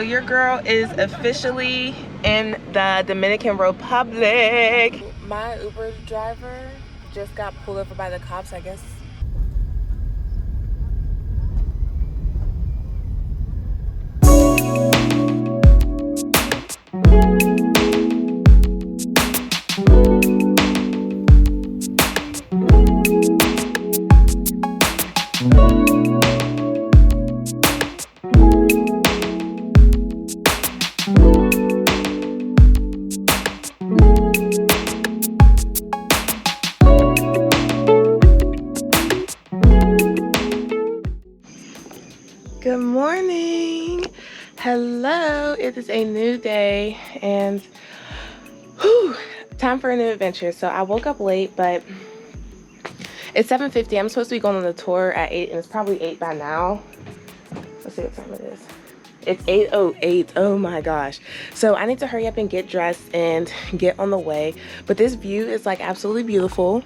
Your girl is officially in the Dominican Republic. My Uber driver just got pulled over by the cops, I guess. Good morning. Hello, it is a new day and time for a new adventure. So I woke up late, but it's 7:50. I'm supposed to be going on the tour at 8 and it's probably 8 by now. Let's see what time it is. It's 8:08. Oh my gosh. So I need to hurry up and get dressed and get on the way. But this view is like absolutely beautiful.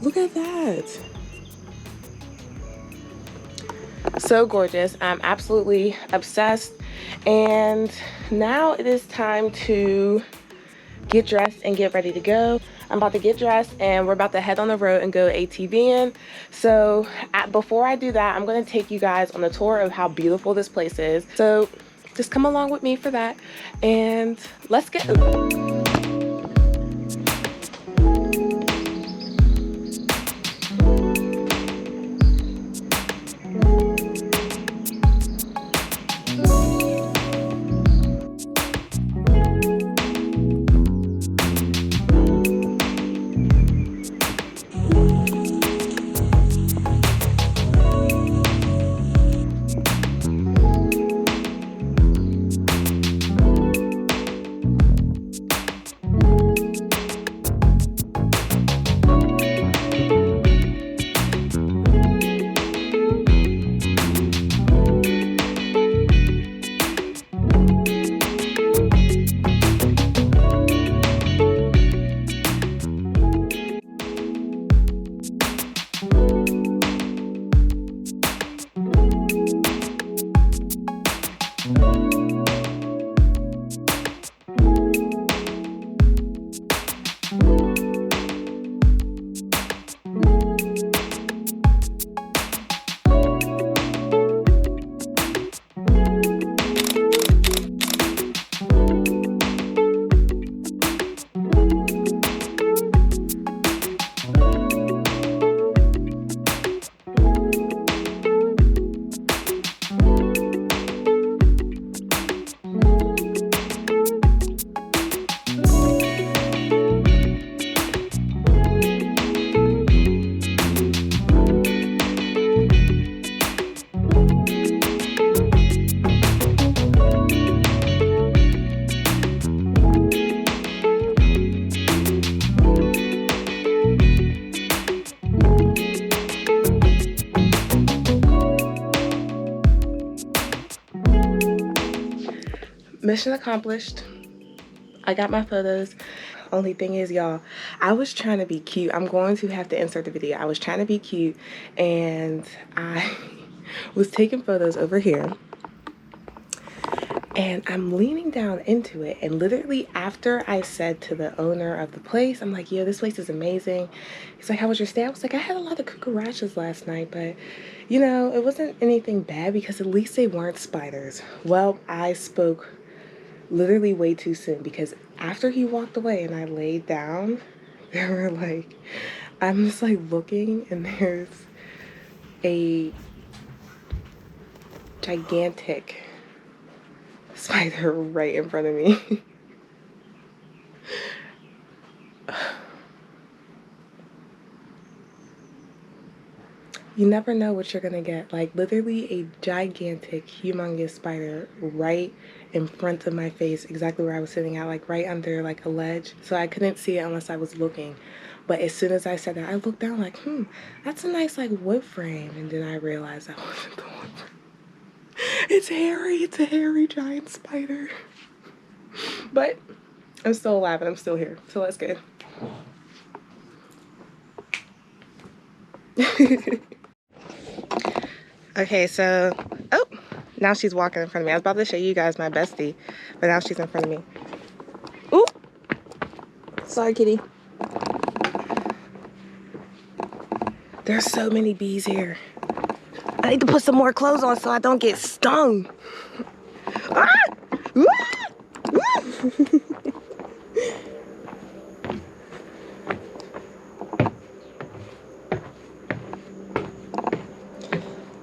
Look at that. So gorgeous. I'm absolutely obsessed. And now it is time to get dressed and get ready to go. I'm about to get dressed and we're about to head on the road and go ATVing. So before I do that, I'm going to take you guys on a tour of how beautiful this place is. So just come along with me for that and let's go. Mission accomplished. I got my photos. Only thing is, y'all, I was trying to be cute. I'm going to have to insert the video. I was trying to be cute and I was taking photos over here and I'm leaning down into it, and literally after I said to the owner of the place, I'm like, yo, this place is amazing. He's like, how was your stay? I was like, I had a lot of cucarachas last night, but you know, it wasn't anything bad because at least they weren't spiders. Well, I spoke literally way too soon because after he walked away and I laid down, there were like, I'm just like looking and there's a gigantic spider right in front of me. You never know what you're gonna get. Like literally a gigantic, humongous spider right in front of my face, exactly where I was sitting at, like right under like a ledge. So I couldn't see it unless I was looking. But as soon as I said that, I looked down like, that's a nice like wood frame. And then I realized that wasn't the wood frame. It's hairy. It's a hairy giant spider. But I'm still alive and I'm still here. So that's good. Okay, so, oh, Now she's walking in front of me. I was about to show you guys my bestie, but now she's in front of me. Ooh! Sorry, kitty. There's so many bees here. I need to put some more clothes on so I don't get stung. Ah!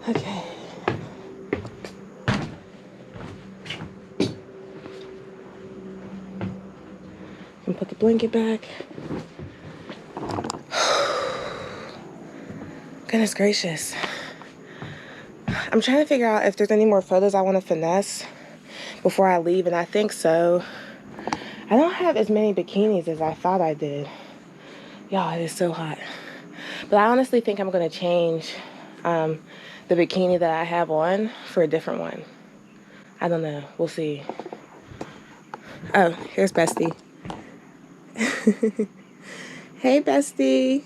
Okay. And put the blanket back. Goodness gracious. I'm trying to figure out if there's any more photos I want to finesse before I leave, and I think so. I don't have as many bikinis as I thought I did. Y'all, it is so hot. But I honestly think I'm going to change the bikini that I have on for a different one. I don't know. We'll see. Oh, here's Bestie. Hey, Bestie.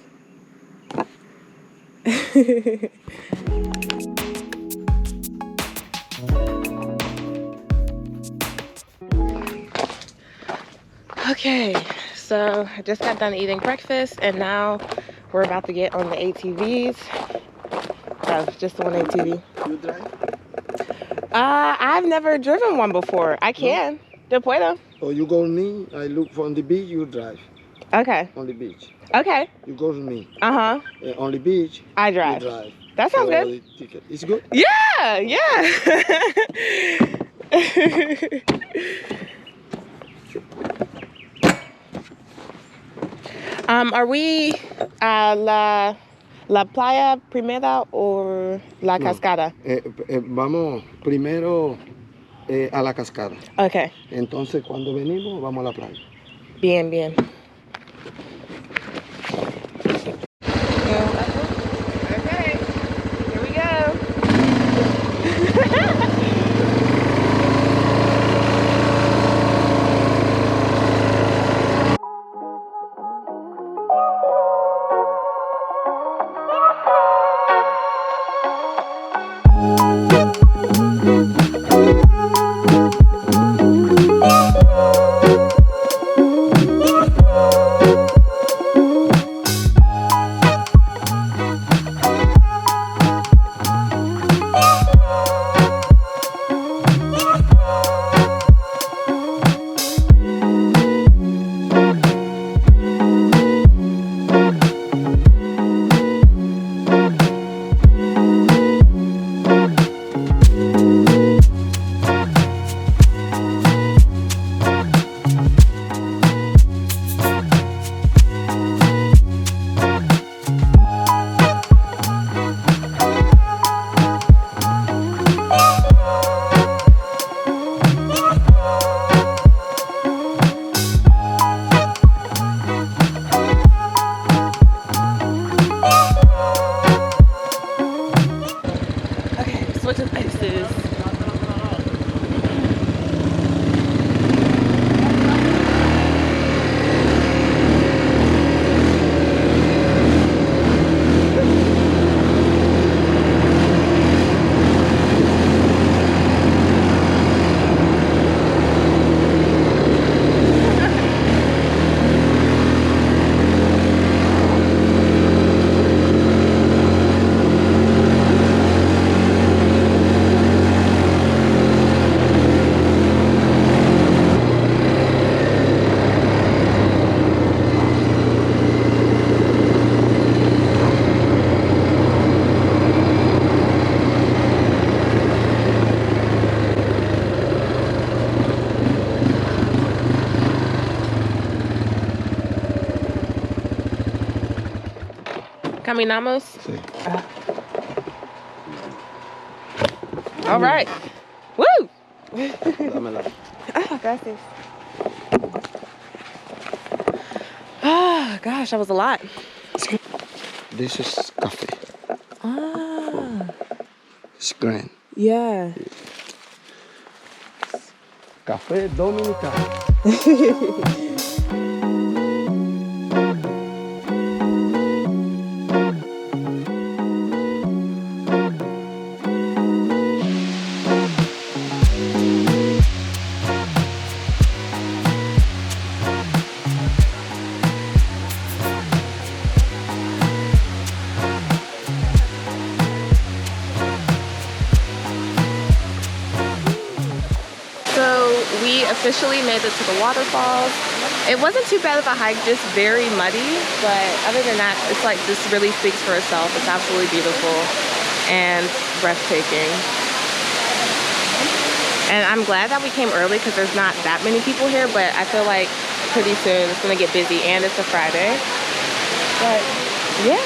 Okay, so I just got done eating breakfast, and now we're about to get on the ATVs. Oh, just the one ATV. You drive? I've never driven one before. I can. No puedo. Or you go with me, I look for on the beach, you drive. Okay. On the beach. Okay. You go with me. Uh-huh. On the beach, I drive. you drive. That sounds For good. the ticket. It's good? Yeah, yeah. Are we la playa primera or la cascada? Vamos primero a la cascada. Okay. Entonces cuando venimos, vamos a la playa. Bien, bien. Okay, here we go. Switching places. Caminamos. Sí. All right. Woo! Dámela. Oh, gracias. Oh, gosh, that was a lot. This is coffee. Ah. It's grand. Yeah. Café Dominican. we officially made it to the waterfalls. It wasn't too bad of a hike, just very muddy, but other than that, it's like this really speaks for itself. It's absolutely beautiful and breathtaking. And I'm glad that we came early because there's not that many people here, but I feel like pretty soon it's gonna get busy, and it's a Friday. But yeah.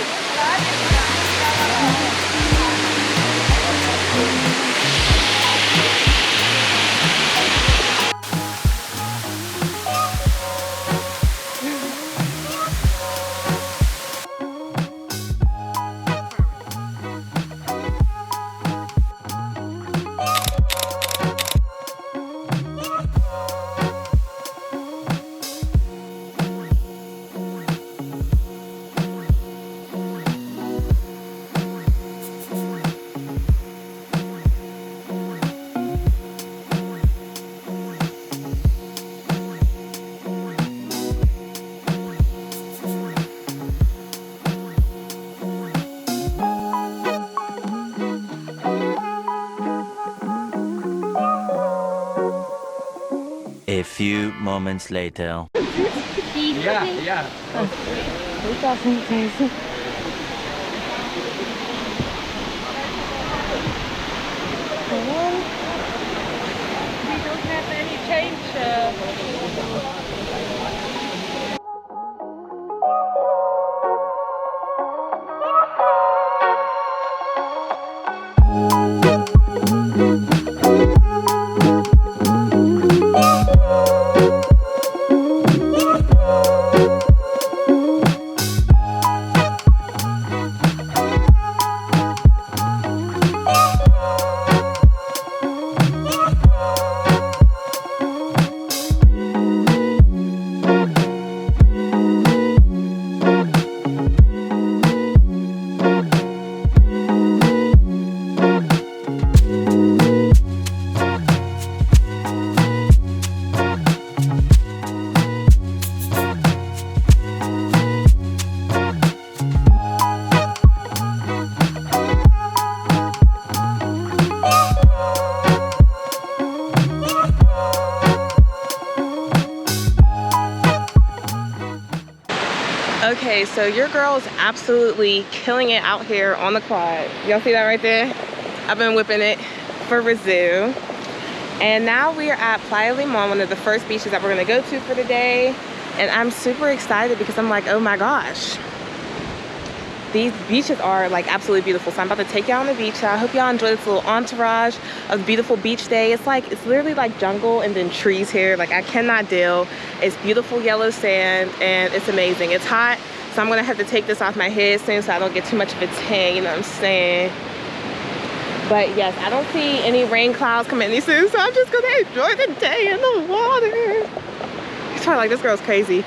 A few moments later. Yeah. We don't have any change. Okay, so your girl is absolutely killing it out here on the quad. Y'all see that right there? I've been whipping it for Rizoo. And now we are at Playa Limon, one of the first beaches that we're gonna go to for the day. And I'm super excited because I'm like, oh my gosh. These beaches are like absolutely beautiful. So I'm about to take y'all on the beach. So I hope y'all enjoy this little entourage of the beautiful beach day. It's literally like jungle and then trees here. Like I cannot deal. It's beautiful yellow sand and it's amazing. It's hot, so I'm gonna have to take this off my head soon so I don't get too much of a tan, you know what I'm saying? But yes, I don't see any rain clouds coming any soon, so I'm just gonna enjoy the day in the water. It's probably like, this girl's crazy.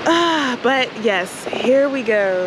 But yes, here we go.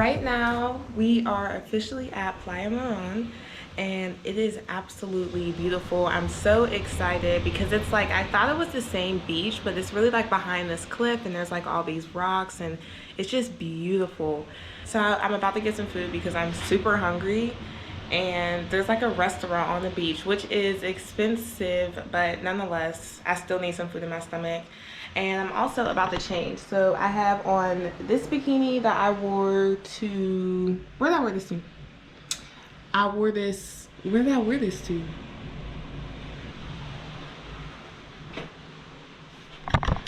Right now, we are officially at Playa Moron, and it is absolutely beautiful. I'm so excited because it's like, I thought it was the same beach, but it's really like behind this cliff, and there's like all these rocks, and it's just beautiful. So I'm about to get some food because I'm super hungry, and there's like a restaurant on the beach, which is expensive, but nonetheless, I still need some food in my stomach. And I'm also about to change. So I have on this bikini that I wore to, where did I wear this to? I wore this, where did I wear this to?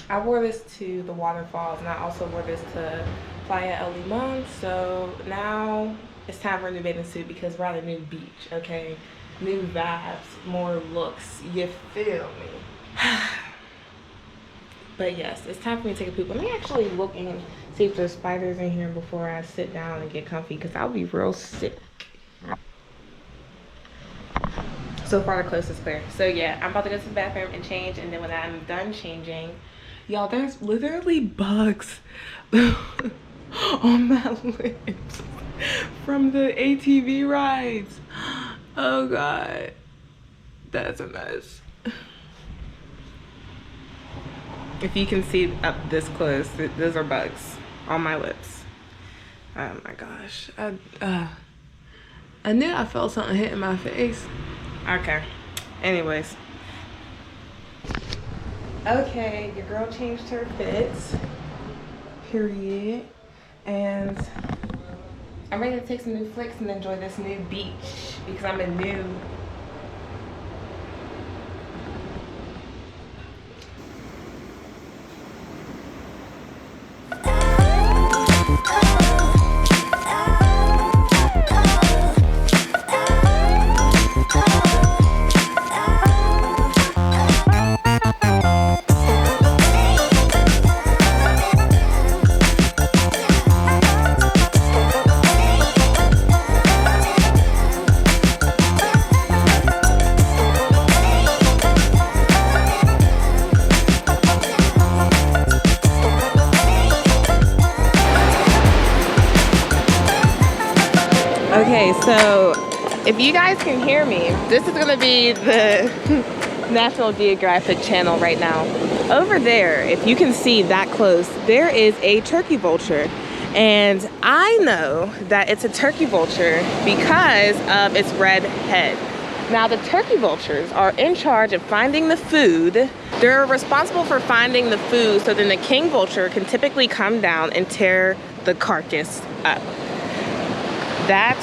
I wore this to the Waterfalls, and I also wore this to Playa El Limon. So now it's time for a new bathing suit because we're at a new beach, okay? New vibes, more looks, you feel me? But yes, it's time for me to take a poop. Let me actually look and see if there's spiders in here before I sit down and get comfy, because I'll be real sick. So far the coast is clear. So yeah, I'm about to go to the bathroom and change, and then when I'm done changing, y'all, there's literally bugs on my lips from the ATV rides. Oh God, that's a mess. If you can see up this close, those are bugs on my lips. Oh my gosh. I knew I felt something hitting my face. Okay. Anyways. Okay, your girl changed her fits. Period. And I'm ready to take some new flicks and enjoy this new beach because I'm a new. Okay, so if you guys can hear me, this is gonna be the National Geographic channel right now. Over there, if you can see that close, there is a turkey vulture. And I know that it's a turkey vulture because of its red head. Now the turkey vultures are in charge of finding the food. They're responsible for finding the food, so then the king vulture can typically come down and tear the carcass up. That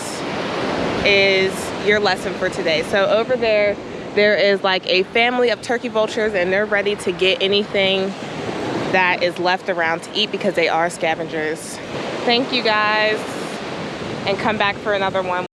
is your lesson for today. So over there, there is like a family of turkey vultures, and they're ready to get anything that is left around to eat because they are scavengers. Thank you guys, and come back for another one.